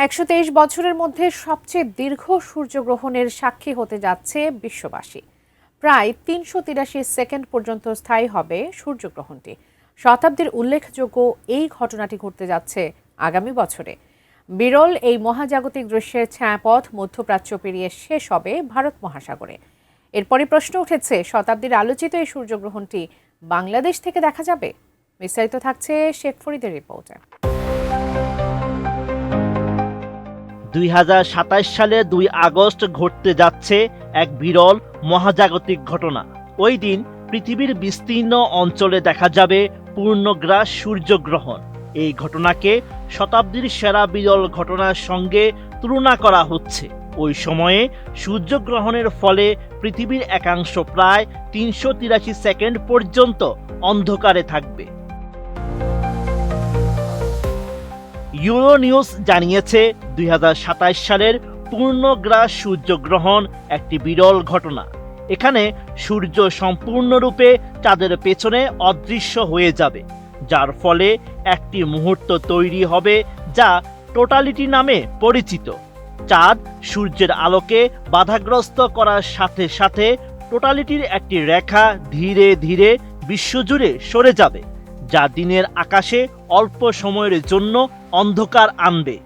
১২৩ বছরের মধ্যে সবচেয়ে দীর্ঘ সূর্যগ্রহণের সাক্ষী হতে যাচ্ছে বিশ্ববাসী। প্রায় ৩৮৩ সেকেন্ড পর্যন্ত স্থায়ী হবে সূর্যগ্রহণটি। শতাব্দীর উল্লেখযোগ্য এই ঘটনাটি ঘটতে যাচ্ছে আগামী বছরে। বিরল এই মহাজাগতিক দৃশ্যের ছায়াপথ মধ্যপ্রাচ্য পেরিয়ে শেষ হবে ভারত মহাসাগরে। এরপরই প্রশ্ন উঠেছে, শতাব্দীর আলোচিত এই সূর্যগ্রহণটি বাংলাদেশ থেকে দেখা যাবে? বিস্তারিত থাকছে শেখ ফরিদের রিপোর্টে। ২০২৭ সালে ২ আগস্ট ঘটতে যাচ্ছে এক বিরল মহাজাগতিক ঘটনা। ওই দিন পৃথিবীর বিস্তীর্ণ অঞ্চলে দেখা যাবে পূর্ণগ্রাস সূর্যগ্রহণ। এই ঘটনাকে শতাব্দীর সেরা বিরল ঘটনার সঙ্গে তুলনা করা হচ্ছে। ওই সময়ে সূর্যগ্রহণের ফলে পৃথিবীর একাংশ প্রায় ৩৮৩ সেকেন্ড পর্যন্ত অন্ধকারে থাকবে। ইউরোনিউজ জানিয়েছে ২০২৭ সালের পূর্ণগ্রাস সূর্যগ্রহণ একটি বিরল ঘটনা। এখানে সূর্য সম্পূর্ণরূপে চাঁদের পেছনে অদৃশ্য হয়ে যাবে, যার ফলে একটি মুহূর্ত তৈরি হবে যা টোটালিটি নামে পরিচিত। চাঁদ সূর্যের আলোকে বাধাগ্রস্ত করার সাথে সাথে টোটালিটির একটি রেখা ধীরে ধীরে বিশ্বজুড়ে সরে যাবে, যা দিনের আকাশে অল্প সময়ের জন্য অন্ধকার আনবে।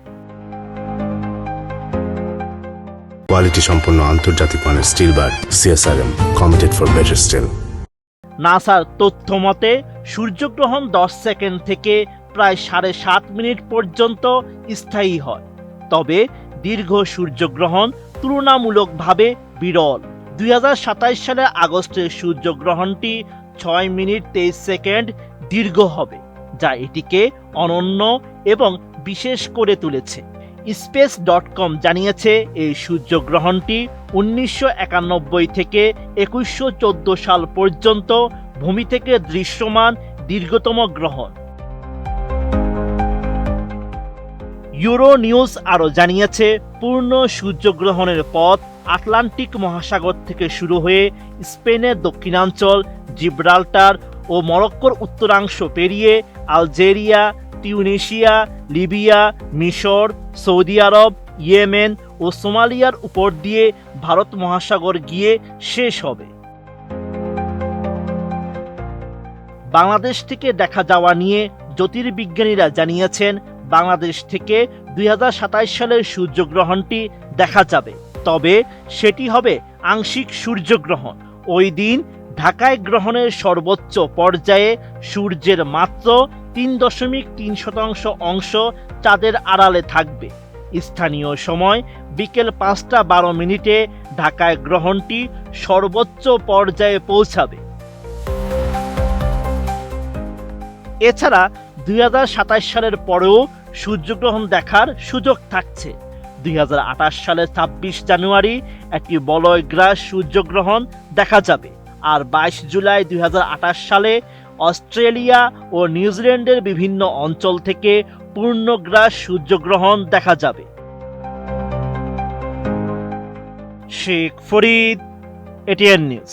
কোয়ালিটি সম্পন্ন আন্তর্জাতিক মানের still bar CSRM, committed for better still. নাসার তথ্য মতে সূর্যগ্রহণ 10 সেকেন্ড থেকে প্রায় 7.5 মিনিট পর্যন্ত স্থায়ী হয়। তবে দীর্ঘ সূর্যগ্রহণ তুলনামূলকভাবে বিরল। ২০২৭ সালের আগস্টের সূর্যগ্রহণটি 6 মিনিট 23 সেকেন্ড দীর্ঘ হবে, যা এটিকে অনন্য এবং বিশেষ করে তুলেছে। Space.com জানিয়েছে এই সূর্যগ্রহণটি ১৯৯১ থেকে ২১১৪ সাল পর্যন্ত ভূমি থেকে দৃশ্যমান দীর্ঘতম গ্রহণ। ইউরোনিউজ আরও জানিয়েছে পূর্ণ সূর্যগ্রহণের পথ আটলান্টিক মহাসাগর থেকে শুরু হয়ে স্পেনের দক্ষিণাঞ্চল, জিব্রাল্টার ও মরক্কোর উত্তরাংশ পেরিয়ে আলজেরিয়া, তিউনিসিয়া, লিবিয়া, মিশর, সৌদি আরব, ইয়েমেন ও সোমালিয়ার উপর দিয়ে ভারত মহাসাগর গিয়ে শেষ হবে। বাংলাদেশ থেকে দেখা যাওয়া নিয়ে জ্যোতির্বিজ্ঞানীরা জানিয়েছেন বাংলাদেশ থেকে ২০২৭ সালের সূর্যগ্রহণটি দেখা যাবে, তবে সেটি হবে আংশিক সূর্যগ্রহণ। ওই দিন ঢাকায় গ্রহণের সর্বোচ্চ পর্যায়ে সূর্যের মাত্র ৩.৩% অংশ চাঁদের আড়ালে থাকবে। স্থানীয় সময় বিকেল ৫টা ১২ ঢাকায় গ্রহণটি সর্বোচ্চ পর্যায়ে পৌঁছাবে। এছাড়া ২০২৭ সালের পরেও সূর্যগ্রহণ দেখার সুযোগ থাকছে। ২০২৮ সালের ২৬ জানুয়ারি একটি বলয়গ্রাস সূর্যগ্রহণ দেখা যাবে, আর ২২ জুলাই ২০২৮ সালে অস্ট্রেলিয়া ও নিউজিল্যান্ডের বিভিন্ন অঞ্চল থেকে পূর্ণগ্রাস সূর্যগ্রহণ দেখা যাবে। Sheikh Farid, ATN news.